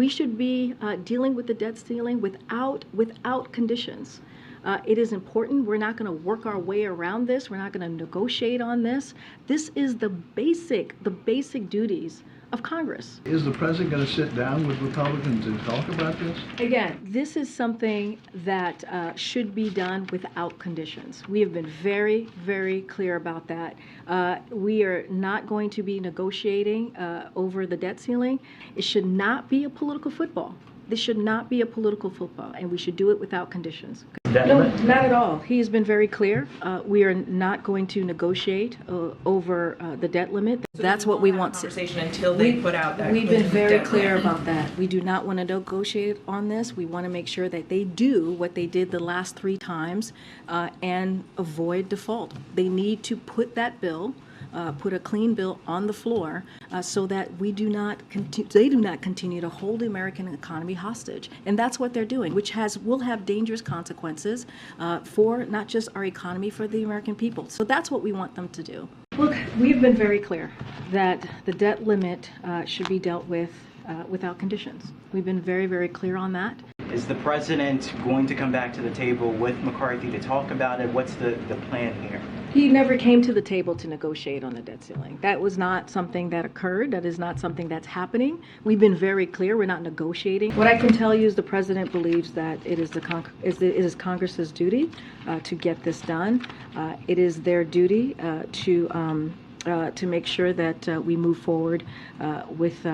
we should be dealing with the debt ceiling without conditions. It is important. We're not going to work our way around this. We're not going to negotiate on this. This is the basic duties of Congress. Is the president going to sit down with Republicans and talk about this? Again, this is something that should be done without conditions. We have been very, very clear about that. We are not going to be negotiating over the debt ceiling. It should not be a political football. This should not be a political football, and we should do it without conditions. No, not at all. He has been very clear. We are not going to negotiate over the debt limit. So that's what we want. Conversation until they put out that. We've been very clear about that. We do not want to negotiate on this. We want to make sure that they do what they did the last 3 times and avoid default. They need to put that bill. Put a clean bill on the floor so that they do not continue to hold the American economy hostage. And that's what they're doing, which will have dangerous consequences for not just our economy, for the American people. So that's what we want them to do. Look, we've been very clear that the debt limit should be dealt with without conditions. We've been very, very clear on that. Is the president going to come back to the table with McCarthy to talk about it? What's the plan here? He never came to the table to negotiate on the debt ceiling. That was not something that occurred. That is not something that's happening. We've been very clear. We're not negotiating. What I can tell you is the president believes that it is Congress's duty to get this done. It is their duty to make sure that we move forward with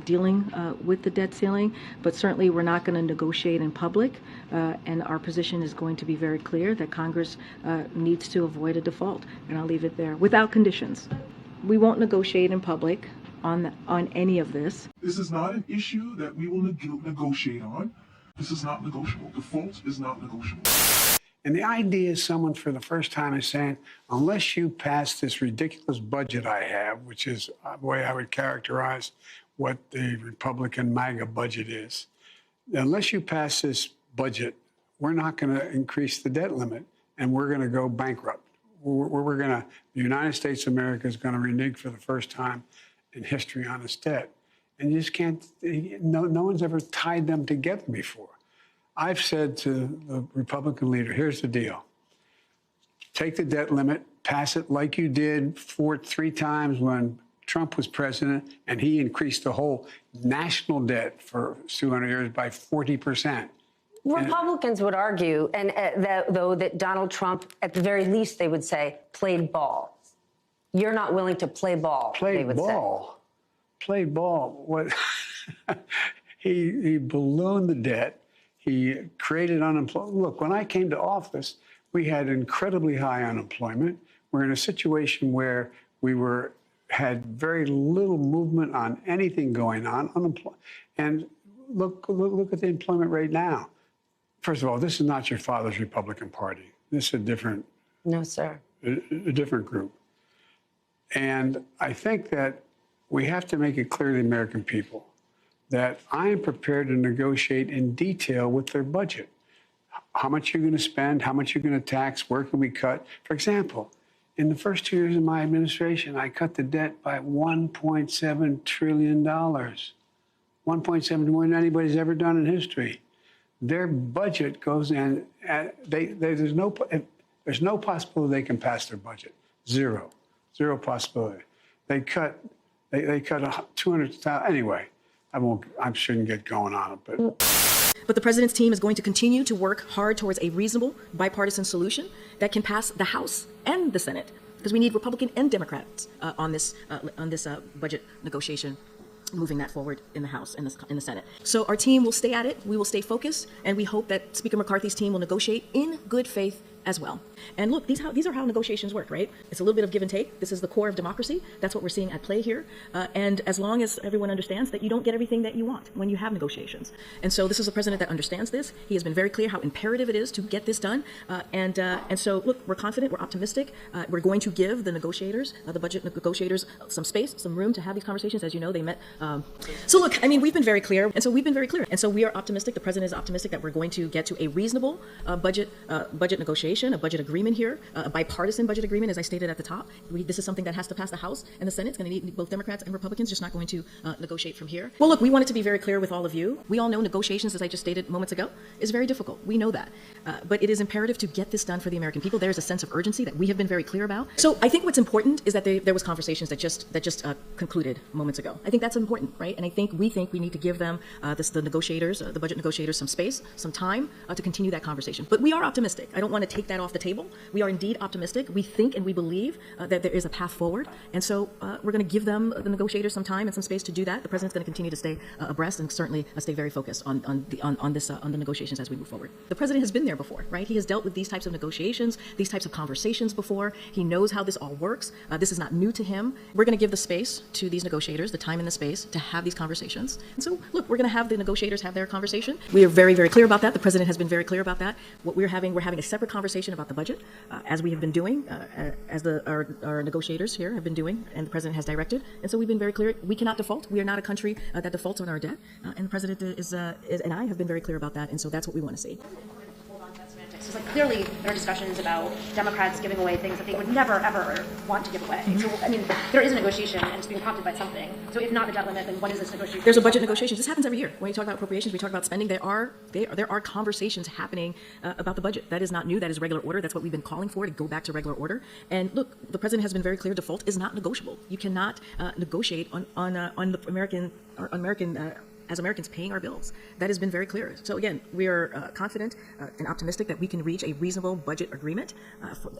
dealing with the debt ceiling. But certainly we're not going to negotiate in public, and our position is going to be very clear that Congress needs to avoid a default, and I'll leave it there, without conditions. We won't negotiate in public on any of this. This is not an issue that we will negotiate on. This is not negotiable. Default is not negotiable. And the idea is someone for the first time is saying, unless you pass this ridiculous budget I have, which is the way I would characterize what the Republican MAGA budget is, unless you pass this budget, we're not going to increase the debt limit and we're going to go bankrupt. The United States of America is going to renege for the first time in history on its debt. And you just can't, no one's ever tied them together before. I've said to the Republican leader, here's the deal. Take the debt limit, pass it like you did 3 times when Trump was president, and he increased the whole national debt for 200 years by 40%. Republicans would argue, and that Donald Trump, at the very least, they would say, played ball. You're not willing to play ball, they would say. Played ball. What? He ballooned the debt. He created unemployment. Look, when I came to office, we had incredibly high unemployment. We're in a situation where we had very little movement on anything going on. And look at the employment rate now. First of all, this is not your father's Republican Party. This is a different. No, sir. A different group. And I think that we have to make it clear to the American people that I am prepared to negotiate in detail with their budget. How much you're going to spend, how much you're going to tax, where can we cut? For example, in the first 2 years of my administration, I cut the debt by $1.7 trillion. 1.7 more than anybody's ever done in history. Their budget goes in, there's no possibility they can pass their budget. Zero possibility. They cut 200,000, anyway. I shouldn't get going on it, But the president's team is going to continue to work hard towards a reasonable bipartisan solution that can pass the House and the Senate, because we need Republican and Democrats on this budget negotiation, moving that forward in the House and in the Senate. So our team will stay at it. We will stay focused, and we hope that Speaker McCarthy's team will negotiate in good faith as well. And look, these are how negotiations work, right? It's a little bit of give and take. This is the core of democracy. That's what we're seeing at play here. And as long as everyone understands that you don't get everything that you want when you have negotiations. And so this is a president that understands this. He has been very clear how imperative it is to get this done. And so, look, we're confident, we're optimistic. We're going to give the negotiators, the budget negotiators, some space, some room to have these conversations. As you know, they met. So look, I mean, we've been very clear. And so we've been very clear. And so we are optimistic. The president is optimistic that we're going to get to a reasonable budget negotiation. negotiation, a budget agreement here, a bipartisan budget agreement, as I stated at the top. This is something that has to pass the House and the Senate. It's going to need both Democrats and Republicans, just not going to negotiate from here. Well, look, we wanted to be very clear with all of you. We all know negotiations, as I just stated moments ago, is very difficult. We know that. But it is imperative to get this done for the American people. There is a sense of urgency that we have been very clear about. So I think what's important is that there was conversations that just concluded moments ago. I think that's important, right? And we think we need to give them, the negotiators, the budget negotiators, some space, some time to continue that conversation. But we are optimistic. I don't want to take that off the table. We are indeed optimistic. We think and we believe that there is a path forward. And so we're going to give them, the negotiators, some time and some space to do that. The president's going to continue to stay abreast and certainly stay very focused on the negotiations as we move forward. The president has been there before, right? He has dealt with these types of negotiations, these types of conversations before. He knows how this all works. This is not new to him. We're going to give the space to these negotiators, the time and the space to have these conversations. And so, look, we're going to have the negotiators have their conversation. We are very, very clear about that. The president has been very clear about that. What we're having a separate conversation about the budget, as we have been doing, as our negotiators here have been doing, and the president has directed. And so we've been very clear. We cannot default. We are not a country that defaults on our debt. And the president and I have been very clear about that. And so that's what we want to see. Because like clearly there are discussions about Democrats giving away things that they would never ever want to give away. So I mean, there is a negotiation and it's being prompted by something. So if not the debt limit, then what is this negotiation? There's a budget negotiation. This happens every year. When we talk about appropriations, we talk about spending. There are conversations happening about the budget. That is not new. That is regular order. That's what we've been calling for, to go back to regular order. And look, the president has been very clear. Default is not negotiable. You cannot negotiate on the American as Americans paying our bills. That has been very clear. So again, we are confident and optimistic that we can reach a reasonable budget agreement,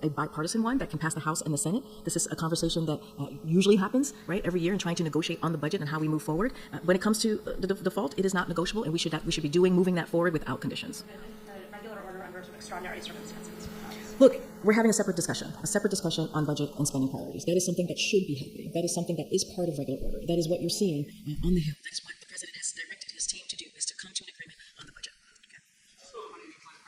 a bipartisan one that can pass the House and the Senate. This is a conversation that usually happens, right, every year in trying to negotiate on the budget and how we move forward. When it comes to the default, it is not negotiable, and we should be moving that forward without conditions. Regular order under extraordinary circumstances. Look, we're having a separate discussion on budget and spending priorities. That is something that should be happening. That is something that is part of regular order. That is what you're seeing on the Hill. That is what the president has directed his team to do, is to come to an agreement on the budget. Okay.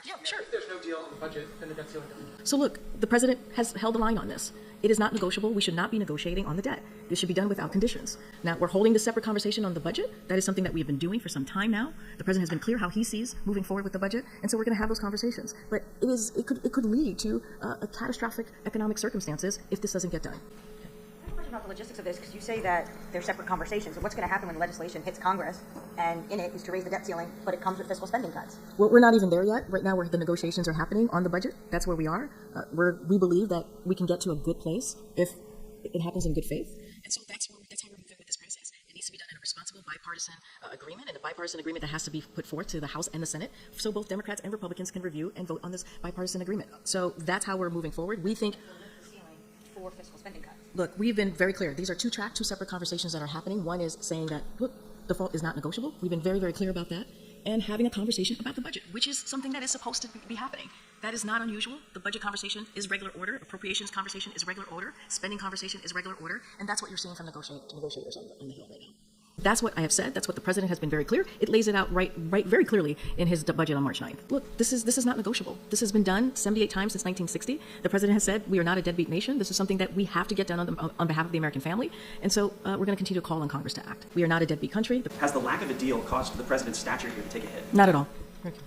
Yeah, sure. If there's no deal on the budget, then the debt ceiling doesn't. So look, the president has held the line on this. It is not negotiable. We should not be negotiating on the debt. This should be done without conditions. Now, we're holding the separate conversation on the budget. That is something that we've been doing for some time now. The president has been clear how he sees moving forward with the budget, and so we're going to have those conversations. But it could lead to a catastrophic economic circumstances if this doesn't get done. About the logistics of this, because you say that they're separate conversations. So what's going to happen when legislation hits Congress and in it is to raise the debt ceiling, but it comes with fiscal spending cuts? Well, we're not even there yet. Right now, where the negotiations are happening on the budget, that's where we are. We believe that we can get to a good place if it happens in good faith. And so that's how we're moving with this process. It needs to be done in a responsible bipartisan agreement, and a bipartisan agreement that has to be put forth to the House and the Senate, so both Democrats and Republicans can review and vote on this bipartisan agreement. So that's how we're moving forward. We think for fiscal spending cuts. Look, we've been very clear. These are two separate conversations that are happening. One is saying that, look, default is not negotiable. We've been very, very clear about that. And having a conversation about the budget, which is something that is supposed to be happening. That is not unusual. The budget conversation is regular order. Appropriations conversation is regular order. Spending conversation is regular order. And that's what you're seeing from negotiators on the Hill right now. That's what I have said. That's what the president has been very clear. It lays it out right very clearly in his budget on March 9th. Look, this is not negotiable. This has been done 78 times since 1960. The president has said we are not a deadbeat nation. This is something that we have to get done on behalf of the American family. And so we're going to continue to call on Congress to act. We are not a deadbeat country. Has the lack of a deal caused the president's stature here to take a hit? Not at all. Okay.